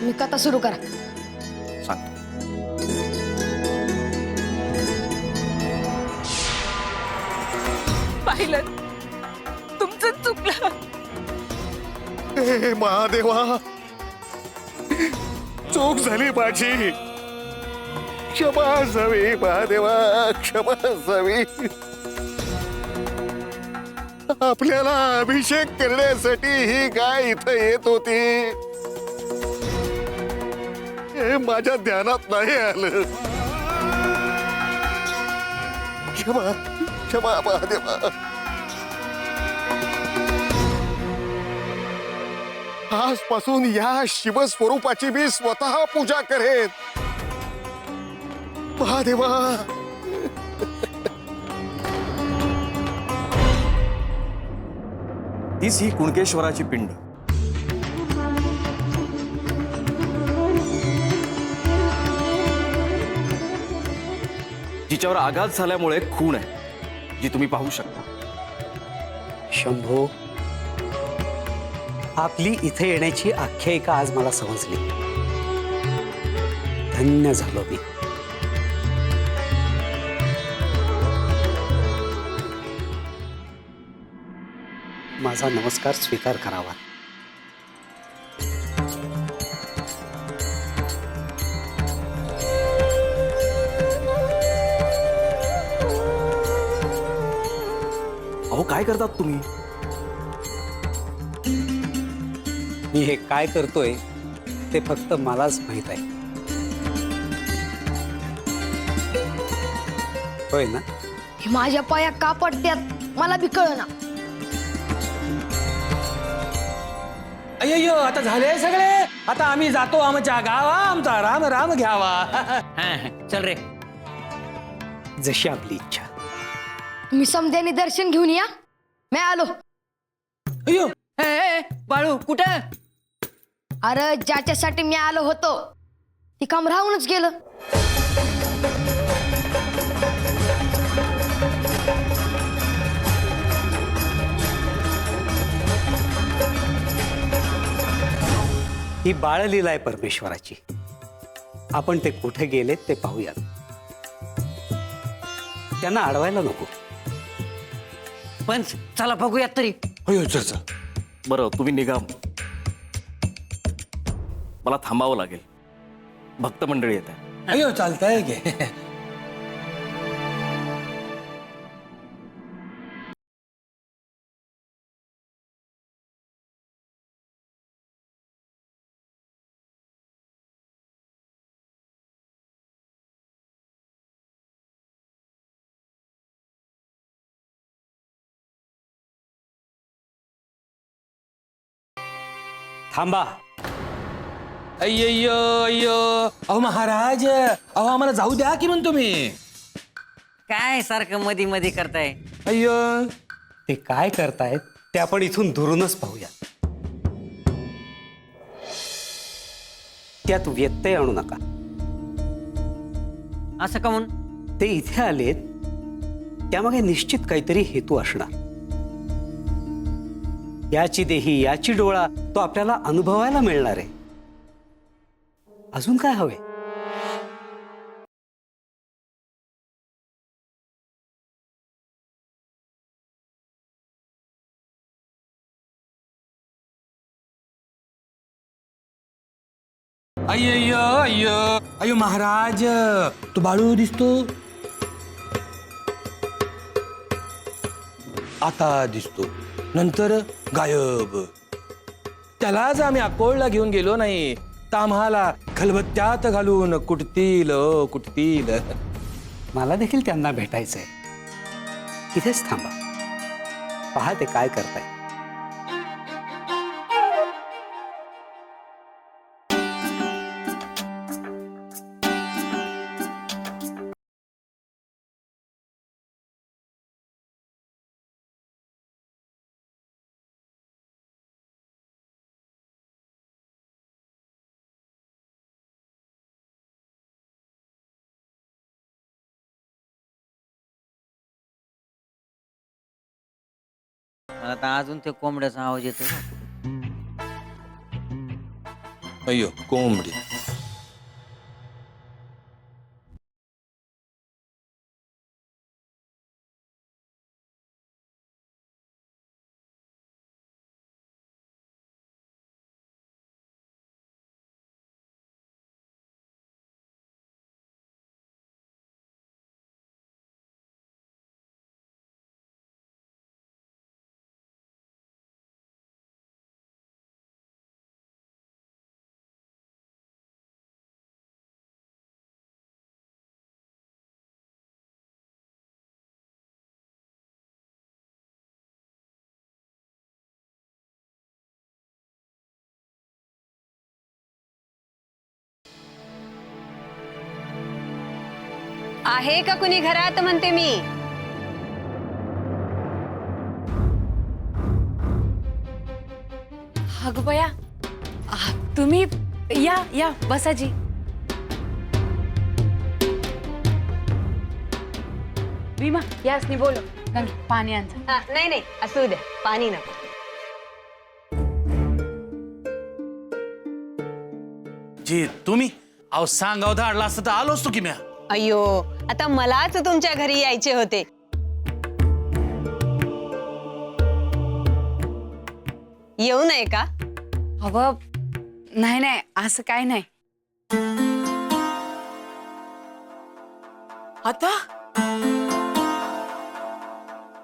तुम्ही कथा सुरू करा. सांगतो. पाहिलं, तुमचं चुकलं. हे महादेवा, चूक झाली माझी. क्षमा असावी महादेवा, क्षमा असावी. आपल्याला अभिषेक करण्यासाठी ही गाय इथं येत होती, हे माझ्या ध्यानात नाही आलं. क्षमा क्षमा महादेवा. आजपासून या शिवस्वरूपाची मी स्वतः पूजा करेन. महादेवा, हीच ही कुणकेश्वराची पिंड. जिच्यावर आघात झाल्यामुळे खूण आहे, जी तुम्ही पाहू शकता. शंभो, आपली इथे येण्याची आख्यायिका आज मला समजली. धन्य झालो मी. माझा नमस्कार स्वीकार करावा. अहो, काय करतात तुम्ही? मी हे काय करतोय ते फक्त मलाच माहित आहे. होय ना? हे माझ्या पाया का पडत्यात मला बी कळना. अय्यो, आता झाले सगळे. आता आम्ही जातो आमच्या गावा. आमचा राम राम घ्यावा. चल रे. जशी आपली इच्छा. तुम्ही समध्याने दर्शन घेऊन या, मी आलो. अय्यो, बाळू कुठं? अरे ज्याच्यासाठी मी आलो होतो ती काम राहूनच गेलं. ही बाळलीला आहे परमेश्वराची. आपण ते कुठे गेलेत ते पाहूयात. त्यांना अडवायला नको. पण चला बघूयात तरी. अय्यो, चल चल. बरं, तुम्ही निघा. मला थांबावं लागेल. भक्त मंडळी येत आहे. अय्यो, चालतंय गे. थांबा. अय्यो अय्यो, अहो महाराज, अहो आम्हाला जाऊ द्या की म्हणतो मी. काय सारखं मधी मधी करताय? अय्यो, ते काय करतायत ते आपण इथून दुरूनच पाहूया. त्यात व्यत्यय आणू नका. असं का म्हणून? ते इथे आलेत त्यामागे निश्चित काहीतरी हेतू असणार. याची देही याची डोळा तो आपल्याला अनुभवायला मिळणार आहे. अजून काय हवे? अय्यो अय्यो अय्यो महाराज, तो बाळू दिसतो. आता दिसतो, नंतर गायब. त्यालाच आम्ही अकोळला घेऊन गेलो नाही तर आम्हाला खलबत्त्यात घालून कुटतील कुटतील. मला देखील त्यांना भेटायचंय. इथेच थांबा, पहा ते काय करताय. मला तर अजून ते कोंबड्याचा आवाज येतो. अय्यो कोंबडी. आहे का कुणी घरात म्हणते मी. अगं बया, तुम्ही या या बसाजी. रीमा यासनी बोलो पाणी आणजा. नाही नाही असू द्या, पाणी नको. जी तुम्ही अहो सांगाव धाडला असतं तर आलो असतो की म्या. अय्यो, आता मलाच तुमच्या घरी यायचे होते. येऊ नये का? अगं नाही नाही असं काय नाही. आता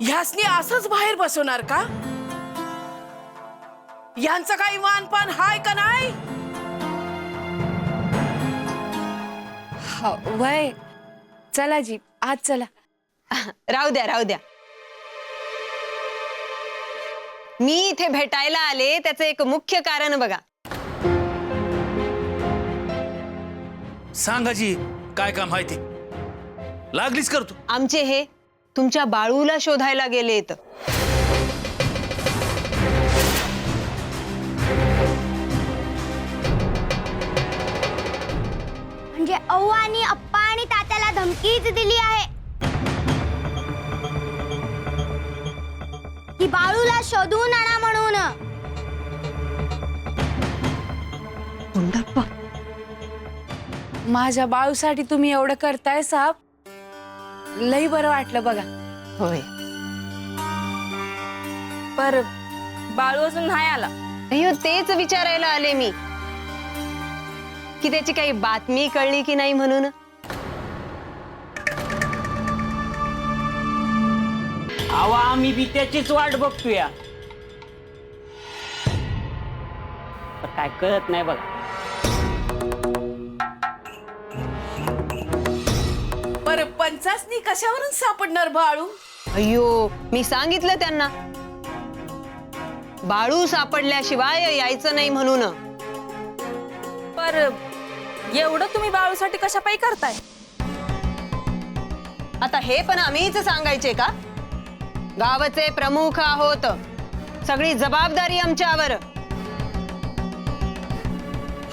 ह्यासनी असंच बाहेर बसवणार का? यांचं काही मानपान हाय का नाही? वय चला जी आज चला. राहू द्या राहू द्या. मी इथे भेटायला आले त्याचं एक मुख्य कारण बघा. सांगा जी काय काम आहे ते. लागलीच करतो. आमचे हे तुमच्या बाळूला शोधायला गेलेत. म्हणजे अव्वा आणि अप्पा आणि तात्याला धमकीच दिली आहे की बाळूला शोधून आणा म्हणून. माझ्या बाळूसाठी तुम्ही एवढं करताय साहेब, लई बरं वाटलं बघा. होय. पर बाळू अजून नाही आला. अय्यो, तेच विचारायला आले मी की त्याची काही बातमी कळली की नाही म्हणून. आवा आम्ही बी त्याचीच वाट बघतोया. पण काय कळत नाही बघा. पर पंचासनी कशावरून सापडणार बाळू? अय्यो, मी सांगितलं त्यांना बाळू सापडल्याशिवाय यायचं नाही म्हणून. पर एवढं तुम्ही बाळूसाठी कशापायी करताय? आता हे पण आम्हीच सांगायचे का? गावाचे प्रमुख आहोत, सगळी जबाबदारी आमच्यावर.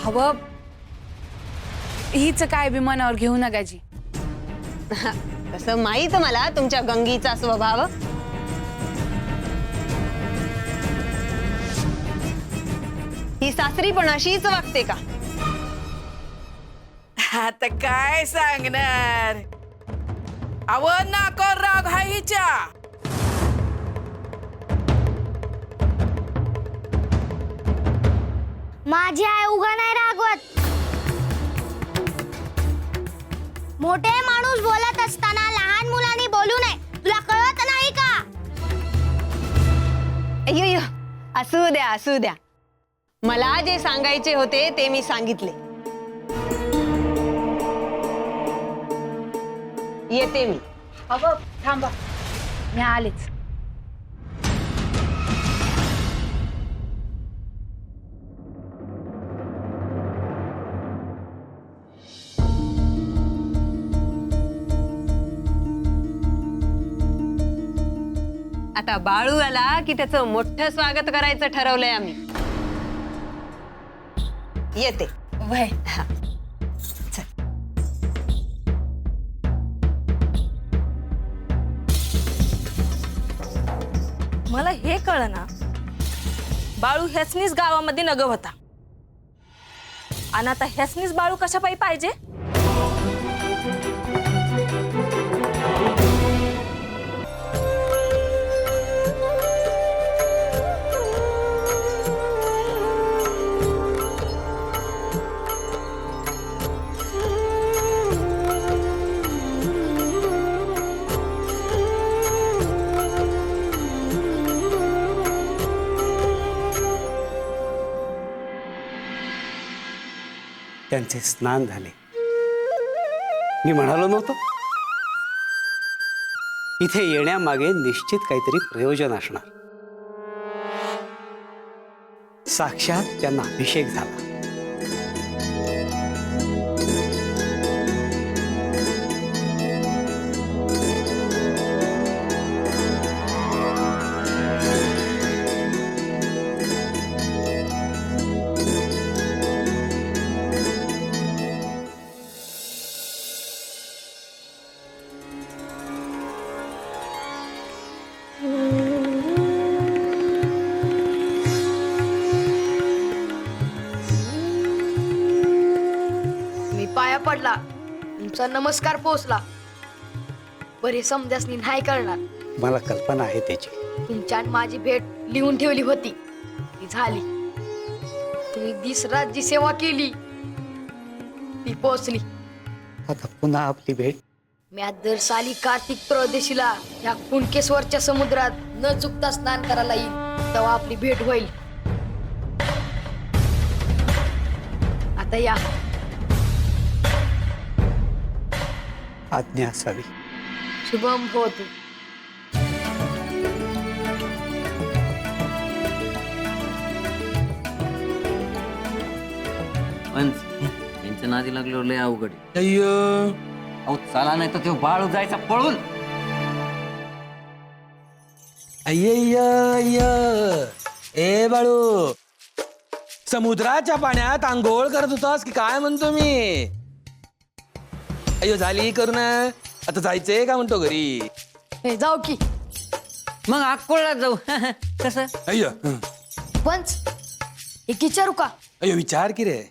हवं हीच काय बी मनावर घेऊ नका जी. कसं माहित मला तुमच्या गंगीचा स्वभाव. ही सासरी पण अशीच वागते का? आता काय सांगणार? अव नाकर राग हा हिच्या. माझी आई उगा नाही रागवत. मोठे माणूस बोलत असताना लहान मुलांनी बोलू नये, तुला कळत नाही का? अय्यो, असू द्या असू द्या. मला जे सांगायचे होते ते मी सांगितले. येते मी. हवं थांबा, मी आलेच. आता बाळू आला की त्याचं मोठं स्वागत करायचं ठरवलंय आम्ही. येते. वय मला हे कळना, बाळू ह्याचनीच गावामध्ये नग होता. आणि आता ह्यासनीच बाळू कशा पाहिजे? त्यांचे स्नान झाले. मी म्हणालो नव्हतो इथे येण्यामागे निश्चित काहीतरी प्रयोजन असणार. साक्षात त्यांना अभिषेक झाला. मी पाया पडला, तुमचा नमस्कार पोचला. बरे समजासनी नाही करणार. मला कल्पना आहे त्याची. तुमच्या आणि माझी भेट लिहून ठेवली होती, ती झाली. तुम्ही दिसरात जी सेवा केली ती पोचली. आता पुन्हा आपली भेट. मी आज दर साली कार्तिक त्रयोदशीला या कुणकेश्वरच्या समुद्रात न चुकता स्नान करायला येईल, तेव्हा आपली भेट होईल. आता या. आज्ञा असावी. शुभम होतु. पंच यांच्या नादी लागल्यावर लय अवघड आहे. अय्यो अहो चला नाही तर तो बाळू जायचा पळून. अय्य ए बाळू, समुद्राच्या पाण्यात आंघोळ करत होतास की काय म्हणतो मी? अय्यो झाली करू ना, आता जायचंय का म्हणतो घरी? हे जाऊ की. मग अक्कोळला जाऊ. कसं? अय्यो पंच, एक विचारू का? अय्यो विचार की रे.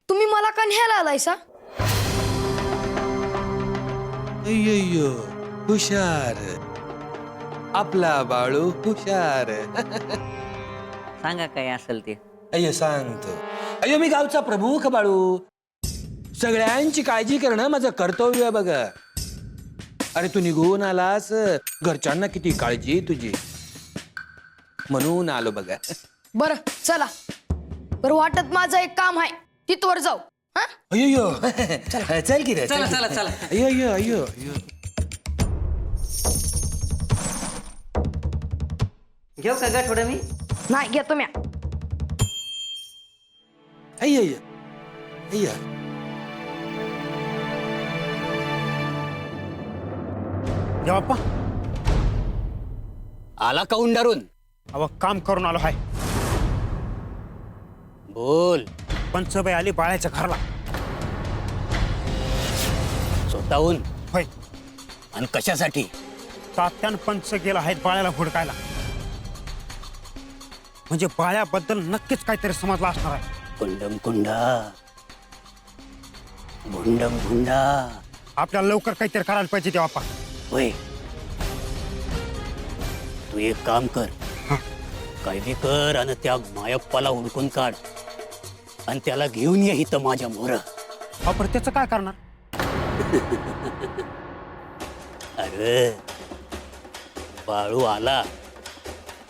तुम्ही मला का न्यायला आलायसा? अय्यो हुशार, आपला बाळू हुशार. सांगा काय असेल ते. अय्यो सांगतो. अय्यो मी गावचा प्रमुख बाळू. सगळ्यांची काळजी करणं माझं कर्तव्य आहे बघ. अरे तू निघून आलास, घरच्यांना किती काळजी आहे तुझी, म्हणून आलो बघा. बर चला. बरं वाटत माझं एक काम आहे, तिथवर जाऊ. हा? अय्यो चल की रे. चला चला चला. अय्यो घेऊ का गा थोडं मी? नाही घेतो म्या. अय्यो बाप्पा आला का उंडारून? अव काम करून आलो हाय. बोल. पंचबाई आली बाळ्याच्या घरला. स्वतःहून? होय. आणि कशासाठी? तात्यान पंच गेला आहेत बाळ्याला हुडकायला. म्हणजे बाळ्याबद्दल नक्कीच काहीतरी समजला असणार आहे. कुंडम कुंडा, भुंडम भुंडा. आपल्याला लवकर काहीतरी करायला पाहिजे ते बाप्पा. होय. तू एक काम कर, काय बी कर आणि त्या मायप्पाला हुडकून काढ आणि त्याला घेऊन ये इथं माझ्या मोर. आपण त्याचं काय करणार? अरे बाळू आला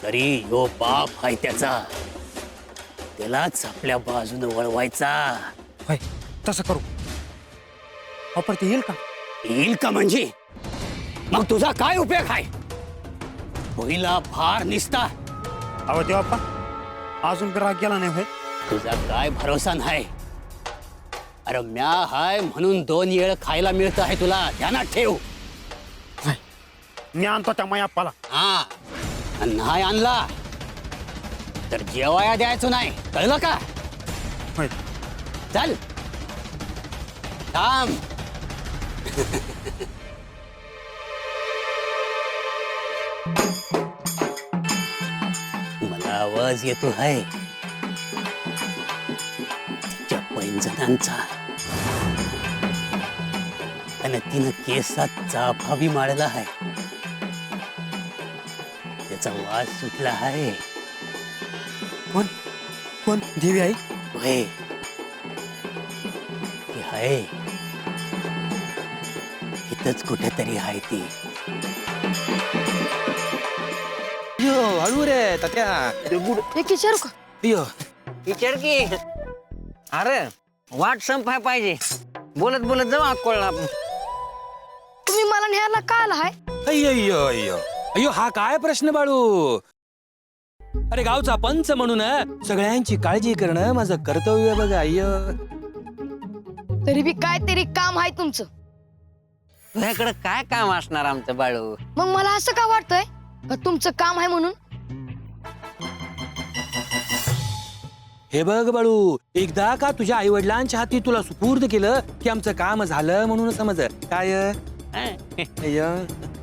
तरी यो बाप आहे त्याचा, त्यालाच आपल्या बाजूने वळवायचा. होय तसं करू. आपण ते येईल का? येईल का म्हणजे? मग तुझा काय उपयोग आहे? पहिला फार निसता. अहो ते बाप्पा अजून बी राग गेला नाही. होय तुझा काय भरोसा नाही. अरे म्या हाय म्हणून 2 येळ खायला मिळत आहे तुला, ध्यानात ठेव. मी आणतो त्या मायाप्पाला. हा, आणि नाही आणला तर जेवाया द्यायचं नाही, कळलं का? होय. चल थांब. मला आवाज येतो आहे. 3 जणांचा आणि तिनं केसात चाफा बी माळला आहे. त्याचा वास सुटला आहे. कोण कोण देवी आई? होय, ती आहे इथंच कुठेतरी आहे ती. यो हळू रे तात्या. हे किशोर का? यो विचार की अरे वाट संपाय पाहिजे. बोलत बोलत जाऊ अक्कोळला आपण. तुम्ही मला न्यायला का आला हाय? अय्यो अय्यो अय्यो अय्यो, हा काय प्रश्न बाळू? अरे गावचा पंच म्हणून सगळ्यांची काळजी करणं माझं कर्तव्य बघा. अय्यो, तरी बी काहीतरी काम आहे तुमचं. तुझ्याकडे काय काम असणार आमचं बाळू? मग मला असं का वाटतंय का तुमचं काम आहे म्हणून? हे बघ बाळू, एकदा का तुझ्या आई वडिलांच्या हाती तुला सुपूर्द केलं की आमचं काम झालं म्हणून समज. काय अय्यो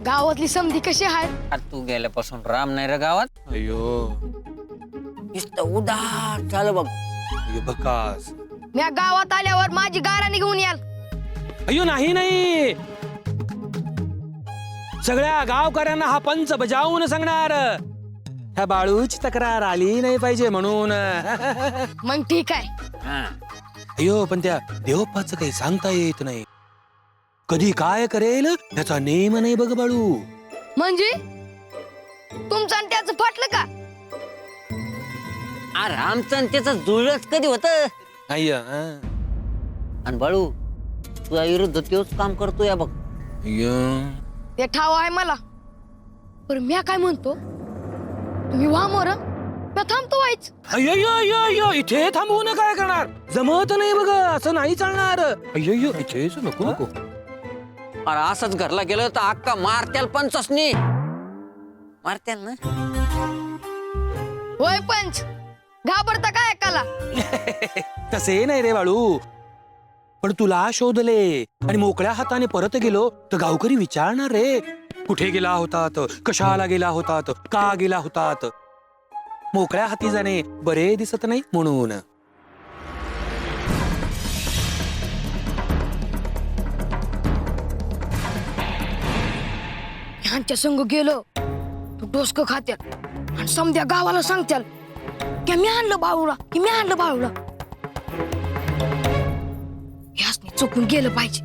गावातली समधी कशी आहे? अरे तू गेल्यापासून राम नाही रे गावात. अय्यो नुसतं उदार चालू बघ. अय्यो बकास. म्या गावात आल्यावर माझी गाराणी घेऊन याल. अय्यो नाही नाही, सगळ्या गावकऱ्यांना हा पंच बजावून सांगणार. ह्या बाळूची तक्रार आली नाही पाहिजे म्हणून. मग ठीक आहे. हा. अय्यो पण त्या देवप्पाचं काही सांगता येत नाही. कधी काय करेल याचा नेम नाही बघ बाळू. म्हणजे तुमचं आणि त्याचं फाटलं का? अरे आमचं आणि त्याचं जुळच कधी होत. अय्या आणि बाळू तुझ्या विरुद्ध तोच काम करतोय बघ. ते ठाव आहे मला. पण म्या काय म्हणतो, तुम्ही व्हा मोर, म्या थांबतो व्हायच. अय्यो इथे थांबवून काय करणार? जमत नाही बघ, असं नाही चालणार. अय्यो इथेच नको नको. अरे असंच घरला गेलं तर अक्का मारत्याल पंचसनी. मारत्याल ना? होय पंच, घाबरता काय एकाला? तसे नाही रे बाळू, पण तुला शोधले आणि मोकळ्या हाताने परत गेलो तर गावकरी विचारणार रे, कुठे गेला होतात, कशाला गेला होतात, का गेला होतात. मोकळ्या हाती जाणे बरे दिसत नाही म्हणून. ह्यांच्या संग गेलो तू डोसकं खात्याल आणि समध्या गावाला सांगत्याल की मी आणलं बाळूला, की मी आणलं बाळूला. ह्यासनी चुकून गेलं पाहिजे.